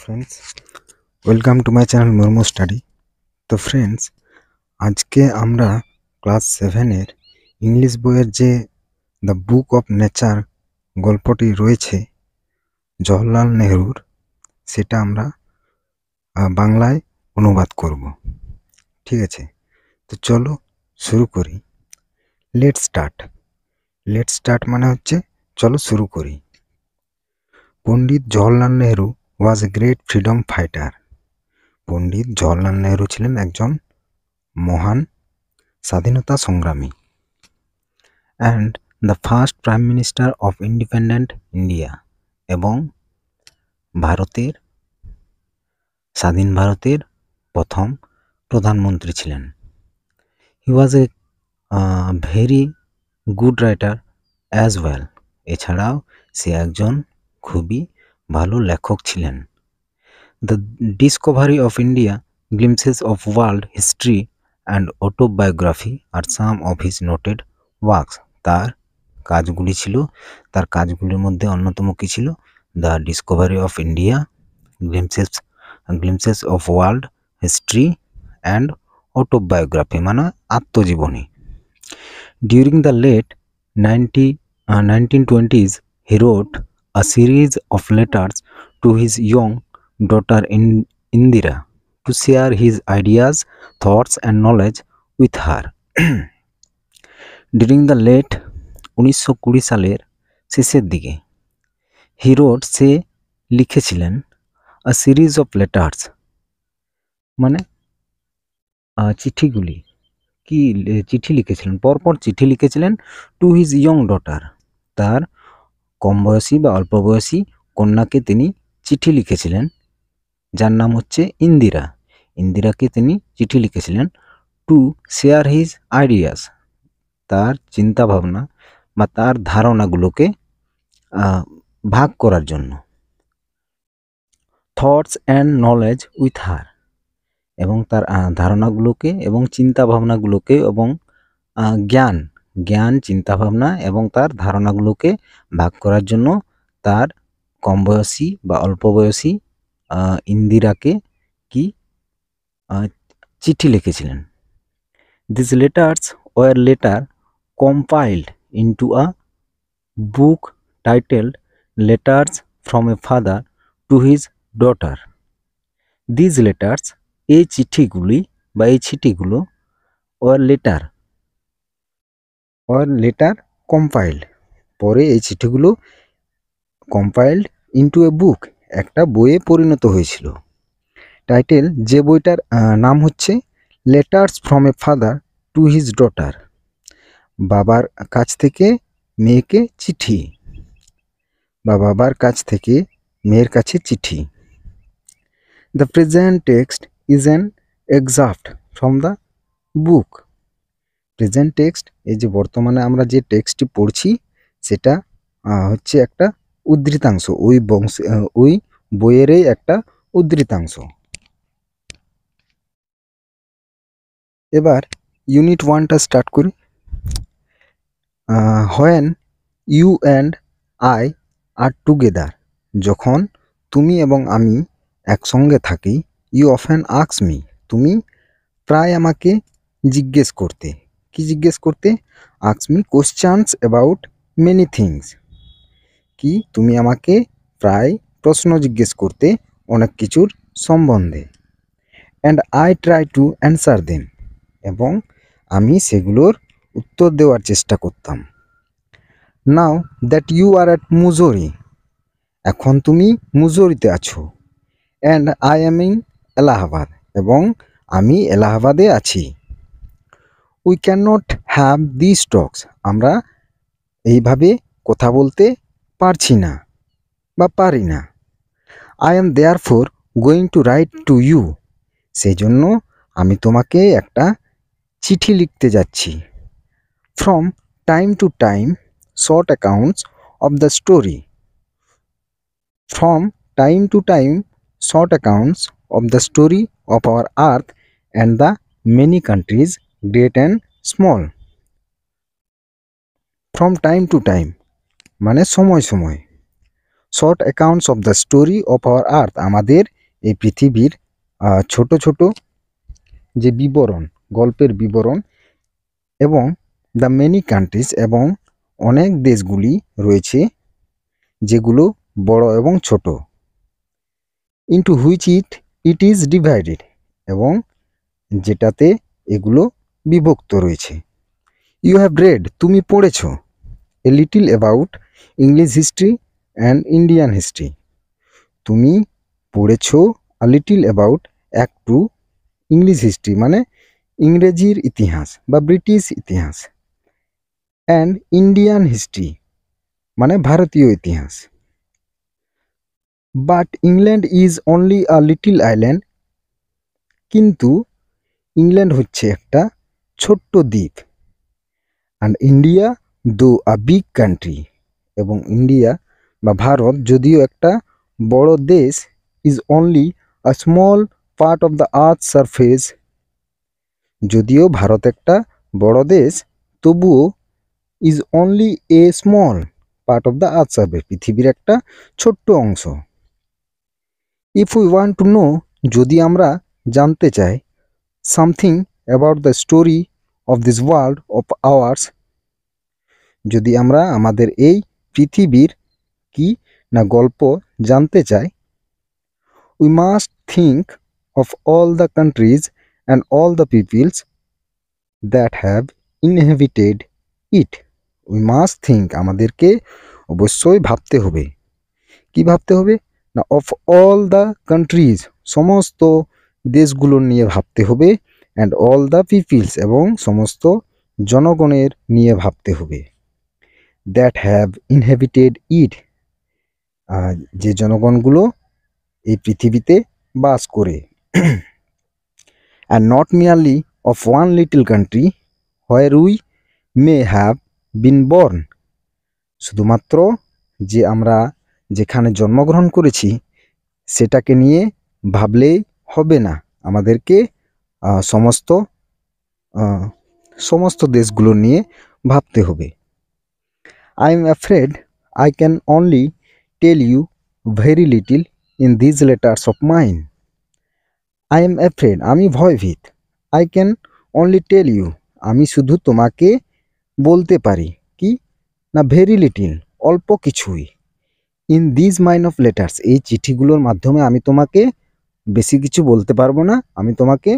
Friends, welcome to my channel Murmu study. তো friends, আজকে আমরা ক্লাস 7-এর ইংলিশ বইয়ের যে দ্য বুক অফ নেচার গল্পটি রয়েছে জওহরলাল নেহরুর, সেটা আমরা বাংলায় অনুবাদ করব। ঠিক আছে, তো চলো শুরু করি। লেটস স্টার্ট মানে হচ্ছে চলো শুরু করি। Pandit Jawaharlal Nehru was a great freedom fighter. Pandit Jawaharlal Nehru ছিলেন একজন মহান স্বাধীনতা সংগ্রামী and the first prime minister of independent India, এবং স্বাধীন ভারতের প্রথম প্রধানমন্ত্রী ছিলেন। He was a very good writer as well. এছাড়াও সে একজন খুবই ভালো লেখক ছিলেন। The discovery of India, glimpses of world history and autobiography are some of his noted works. তার কাজগুলির মধ্যে অন্যতম কি ছিল? The discovery of India, glimpses of world history and autobiography মানে আত্মজীবনী। During the late 1920s, he wrote a series of letters to his young daughter Indira to share his ideas, thoughts and knowledge with her. During the late 1920 সালের শেষের দিকে সে লিখেছিলেন a series of letters মানে চিঠিগুলি, চিঠি লিখেছিলেন, পরপর চিঠি লিখেছিলেন টু হিজ ইয়ং ডটার, তার কম বয়সী বা অল্প বয়সী কন্যাকে তিনি চিঠি লিখেছিলেন, যার নাম হচ্ছে ইন্দিরাকে তিনি চিঠি লিখেছিলেন টু শেয়ার হিজ আইডিয়াস, তার চিন্তাভাবনা বা তার ধারণাগুলোকে ভাগ করার জন্য, thoughts and knowledge with her, এবং তার ধারণাগুলোকে এবং চিন্তাভাবনাগুলোকে এবং জ্ঞান চিন্তাভাবনা এবং তার ধারণাগুলোকে ভাগ করার জন্য তার কম বয়সী বা অল্প বয়সী ইন্দিরাকে চিঠি লিখেছিলেন। These letters were later compiled into a book titled Letters from a Father to His Daughter. These letters, এই চিঠিগুলো were later compiled, পরে এই চিঠিগুলো compiled into a book, একটা বইয়ে পরিণত হয়েছিল। টাইটেল, যে বইটার নাম হচ্ছে letters from a father to his daughter, বাবার কাছ থেকে মেয়েকে চিঠি বা বাবার কাছ থেকে মেয়ের কাছে চিঠি। The present text is an exact from the book. Present text, এই যে বর্তমানে আমরা যে টেক্সটটি পড়ছি সেটা হচ্ছে একটা উদ্ধৃতাংশ, ওই বইয়েরই একটা উদ্ধৃতাংশ। এবার ইউনিট 1টা স্টার্ট করি। When you and I are together, যখন তুমি এবং আমি একসঙ্গে থাকি। ইউ অফেন আস্ক মি, তুমি প্রায় আমাকে জিজ্ঞেস করতে। কি জিজ্ঞেস করতে? Ask me questions about many things, কি তুমি আমাকে প্রায় প্রশ্ন জিজ্ঞেস করতে অনেক কিছুর সম্বন্ধে। And I try to answer them, এবং আমি সেগুলোর উত্তর দেওয়ার চেষ্টা করতাম। Now that you are at Mussoorie, এখন তুমি মুজোরিতে আছো। And I am in Allahabad, এবং আমি এলাহাবাদে আছি। We can not have this talks, আমরা এইভাবে কথা বলতে পারছি না বা পারি না। I am therefore going to write to you, সেই জন্য আমি তোমাকে একটা চিঠি লিখতে যাচ্ছি। From time to time short accounts of the story, from time to time short accounts of the story of our earth and the many countries great and small. From time to time মানে সময় সময়, short accounts of the story of our earth, আমাদের এই পৃথিবীর ছোট ছোট যে বিবরণ, গল্পের বিবরণ এবং দ্য মেনি কান্ট্রিজ এবং অনেক দেশগুলি রয়েছে যেগুলো বড় এবং ছোট, into which it is divided, এবং যেটাতে এগুলো বিভক্ত রয়েছে। ইউ হ্যাভ রেড, তুমি পড়েছ, a little about English history and Indian history, তুমি পড়েছ আ লিটিল অ্যাবাউট একটু ইংলিশ হিস্ট্রি মানে ইংরেজির ইতিহাস বা ব্রিটিশ ইতিহাস, অ্যান্ড ইন্ডিয়ান হিস্ট্রি মানে ভারতীয় ইতিহাস। But England is only a little island, কিন্তু ইংল্যান্ড হচ্ছে একটা ছোট্ট দ্বীপ। অ্যান্ড ইন্ডিয়া দো আ বিগ কান্ট্রি, এবং ইন্ডিয়া বা ভারত যদিও একটা বড় দেশ, is only a small part of the earth surface, যদিও ভারত একটা বড় দেশ তবুও is only a small part of the earth surface, পৃথিবীর একটা ছোট্ট অংশ। If we want to know, যদি আমরা জানতে চাই, something about the story of this world of hours, যদি আমরা আমাদের এই পৃথিবীর কি না গল্প জানতে চাই, we must think of all the countries and all the peoples that have inhabited it. We must think, আমাদেরকে অবশ্যই ভাবতে হবে। কি ভাবতে হবে না, অফ অল দ্য কান্ট্রিজ, সমস্ত দেশগুলোর নিয়ে ভাবতে হবে, অ্যান্ড অল দ্য পিপলস, এবং সমস্ত জনগণের নিয়ে ভাবতে হবে, দ্যাট হ্যাভ ইনহেবিটেড ইট, যে জনগণগুলো এই পৃথিবীতে বাস করে, and not merely of one little country where we may have been born, শুধুমাত্র যে আমরা যেখানে জন্মগ্রহণ করেছি সেটাকে নিয়ে ভাবলেই হবে না, আমাদেরকে সমস্ত সমস্ত দেশগুলো নিয়ে ভাবতে হবে। I am afraid I can only tell you very little in these letters of mine. I am afraid, আমি ভয়ভীত। I can only tell you, আমি শুধু তোমাকে বলতে পারি কি না ভেরি লিটিল, অল্প কিছুই, in these mine of letters, এই চিঠিগুলোর মাধ্যমে আমি তোমাকে বেশি কিছু বলতে পারবো না, আমি তোমাকে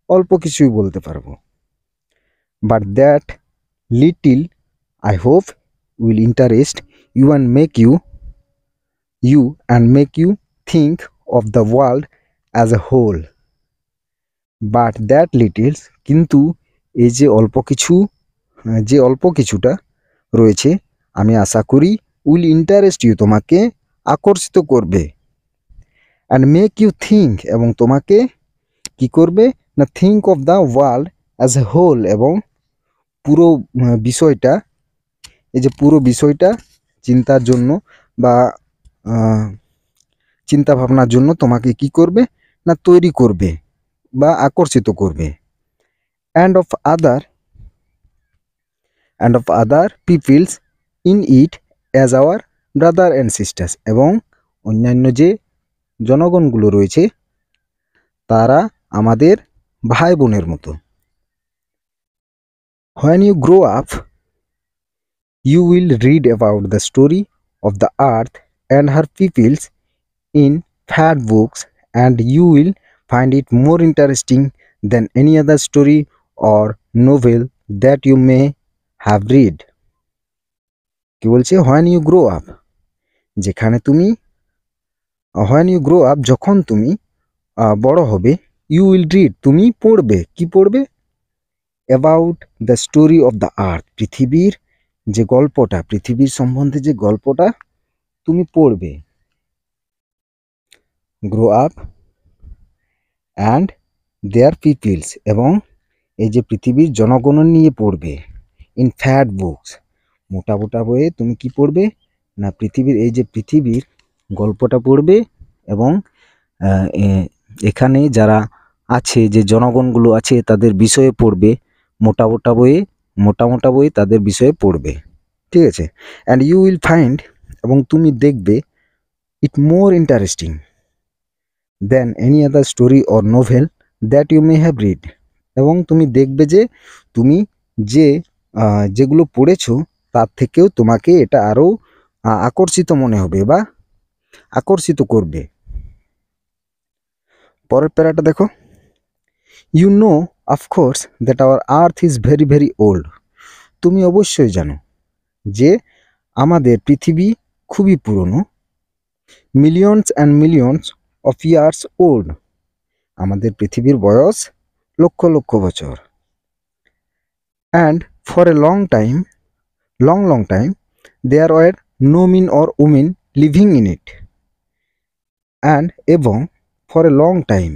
অল্প কিছুই বলতে পারবো। But that little I hope will interest you and make you think of the world as a whole. But that littles, কিন্তু এই যে অল্প কিছুটা রয়েছে, আমি আশা করি উইল ইন্টারেস্ট ইউ, তোমাকে আকর্ষিত করবে, অ্যান্ড মেক ইউ থিঙ্ক, এবং তোমাকে কি করবে না think of the world as a whole, এবং পুরো বিষয়টা, এই যে পুরো বিষয়টা চিন্তার জন্য বা চিন্তা ভাবনার জন্য তোমাকে কি করবে না তৈরি করবে বা আকর্ষিত করবে। And of other peoples in it as our brother and sisters, এবং অন্যান্য যে জনগণগুলো রয়েছে তারা আমাদের ভাই বোনের মতো। When you grow up, you will read about the story of the earth and her peoples in fat books, and you will find it more interesting than any other story or novel that you may have read. কি বলছে, when you grow up, যেখানে তুমি when you grow up, যখন তুমি বড় হবে, you will read, তুমি পড়বে, কি পড়বে, about the story of the earth, পৃথিবীর যে গল্পটা, পৃথিবীর সম্বন্ধে যে গল্পটা তুমি পড়বে। Grow up and their peoples, এবং এই যে পৃথিবীর জনগণ নিয়ে পড়বে। ইন ফ্যাট বুকস, মোটা মোটা বইয়ে তুমি কি পড়বে না পৃথিবীর এই যে পৃথিবীর গল্পটা পড়বে, এবং এখানে যারা আছে যে জনগণগুলো আছে তাদের বিষয়ে পড়বে, মোটা মোটা বই তাদের বিষয়ে পড়বে, ঠিক আছে। অ্যান্ড ইউ উইল ফাইন্ড, এবং তুমি দেখবে, it more interesting, than any other story or novel that you may have read. এবং তুমি দেখবে যে তুমি যে যেগুলো পড়েছো তার থেকেও তোমাকে এটা আরও আকর্ষিত মনে হবে বা আকর্ষিত করবে। পরের প্যারাটা দেখো, you know of course that our earth is very very old. তুমি অবশ্যই জানো যে আমাদের পৃথিবী খুবই পুরনো। Millions and millions of years old. আমাদের পৃথিবীর বয়স লক্ষ লক্ষ বছর। And for a long time, long long time, there were no men or women living in it. And এবং for a long time,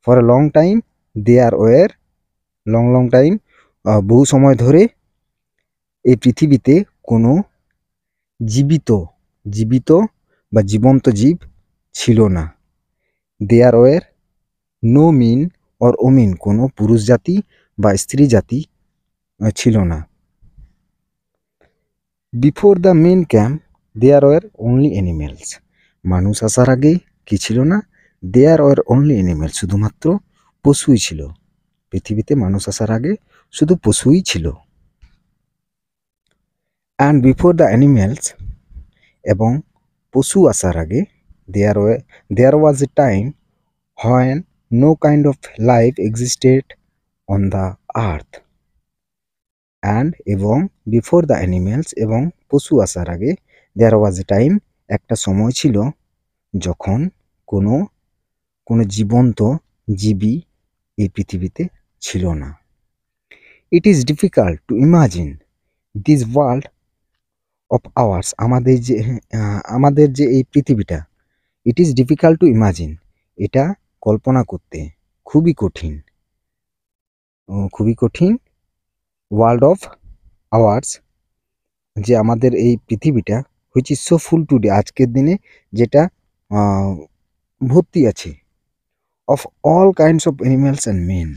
for a long time there were, long long time বহু সময় ধরে এই পৃথিবীতে কোনো জীবিত জীবিত বা জীবন্ত জীব ছিল না। There were no men or women, কোনো পুরুষ জাতি বা স্ত্রী জাতি ছিল না। Before the men came there were only animals. মানুষ আসার আগে কি ছিল না? দেয়ার ওয়ার অনলি অ্যানিমেলস, শুধুমাত্র পশুই ছিল। পৃথিবীতে মানুষ আসার আগে শুধু পশুই ছিল। অ্যান্ড বিফোর দ্য অ্যানিমেলস, এবং পশু আসার আগে, there was a time when no kind of life existed on the earth. And এবং বিফোর দ্য অ্যানিমেলস, এবং পশু আসার আগে, দেয়ার ওয়াজ এ টাইম, একটা সময় ছিল যখন কোনো কোনো জীবন্ত জীবী এই পৃথিবীতে ছিল না। It is difficult to imagine this world of hours. আমাদের যে এই পৃথিবীটা, it is difficult to imagine, এটা কল্পনা করতে খুবই কঠিন, খুবই কঠিন। ওয়ার্ল্ড অফ আওয়ার্স, যে আমাদের এই পৃথিবীটা, which is so full today, আজকের দিনে যেটা ভর্তি আছে, of all kinds of animals and men,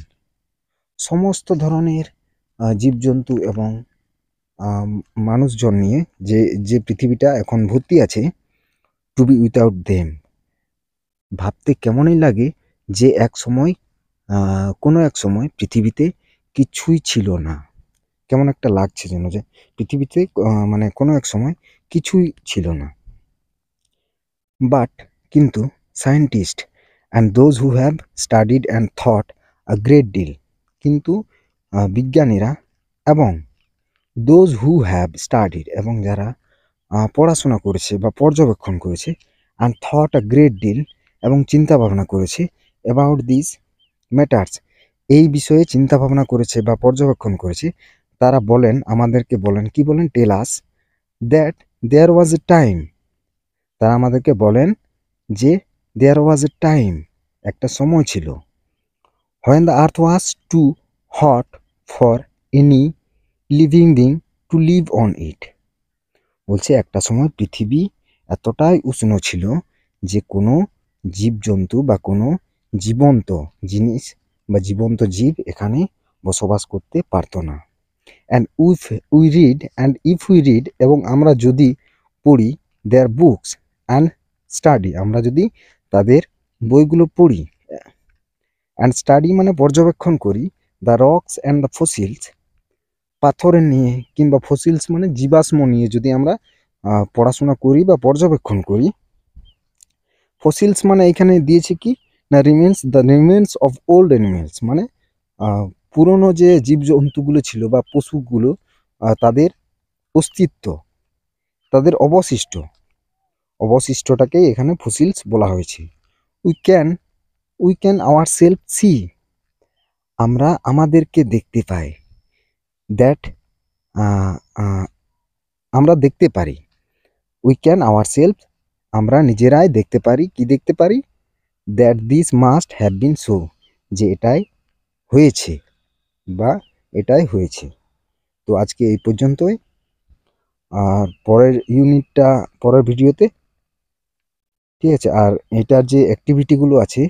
সমস্ত ধরনের জীবজন্তু এবং মানুষজন নিয়ে যে পৃথিবীটা এখন ভর্তি আছে, টু বি উইথাউট দেম। ভাবতে কেমনই লাগে যে কোনো এক সময় পৃথিবীতে কিছুই ছিল না। কেমন একটা লাগছে যেন, যে পৃথিবীতে মানে কোনো এক সময় কিছুই ছিল না। বাট কিন্তু scientist and those who have studied and thought a great deal, কিন্তু বিজ্ঞানীরা এবং দোজ হু হ্যাভ স্টাডিড, এবং যারা পড়াশোনা করেছে বা পর্যবেক্ষণ করেছে, and thought a great deal, এবং চিন্তা ভাবনা করেছে, অ্যাবাউট দিস ম্যাটার্স, এই বিষয়ে চিন্তা ভাবনা করেছে বা পর্যবেক্ষণ করেছে, তারা বলেন, আমাদেরকে বলেন, কি বলেন, টেল আস that there was a time, তারা আমাদেরকে বলেন যে দেয়ার ওয়াজ এ টাইম, একটা সময় ছিল, when the earth was too hot for any living being to live on it. বলছে একটা সময় পৃথিবী এতটাই উষ্ণ ছিল যে কোনো জীবজন্তু বা কোনো জীবন্ত জিনিস বা জীবন্ত জীব এখানে বসবাস করতে পারতো না। অ্যান্ড ইফ উই রিড, এবং আমরা যদি পড়ি, দেয়ার বুকস অ্যান্ড স্টাডি, আমরা যদি তাদের বইগুলো পড়ি, অ্যান্ড স্টাডি মানে পর্যবেক্ষণ করি, the rocks and the fossils, পাথরের নিয়ে কিংবা ফসিলস মানে জীবাশ্ম নিয়ে যদি আমরা পড়াশোনা করি বা পর্যবেক্ষণ করি, ফসিলস মানে এখানে দিয়েছে কি না, the remains of old animals, মানে পুরনো যে জীবজন্তুগুলো ছিল বা পশুগুলো, তাদের অস্তিত্ব, তাদের অবশিষ্টটাকে এখানে ফসিলস বলা হয়েছে। We can ourselves see, আমরা আমাদেরকে দেখতে পাই, দ্যাট আমরা দেখতে পারি, উই ক্যান আওয়ার সেলফ, আমরা নিজেরাই দেখতে পারি, কি দেখতে পারি, that this must have been so, যে এটাই হয়েছে বা এটাই হয়েছে। তো আজকে এই পর্যন্তই, আর পরের ভিডিওতে, ঠিক আছে, আর এটার যে অ্যাক্টিভিটিগুলো আছে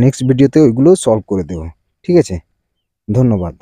নেক্সট ভিডিওতে ওইগুলো সলভ করে দেবো, ঠিক আছে, ধন্যবাদ।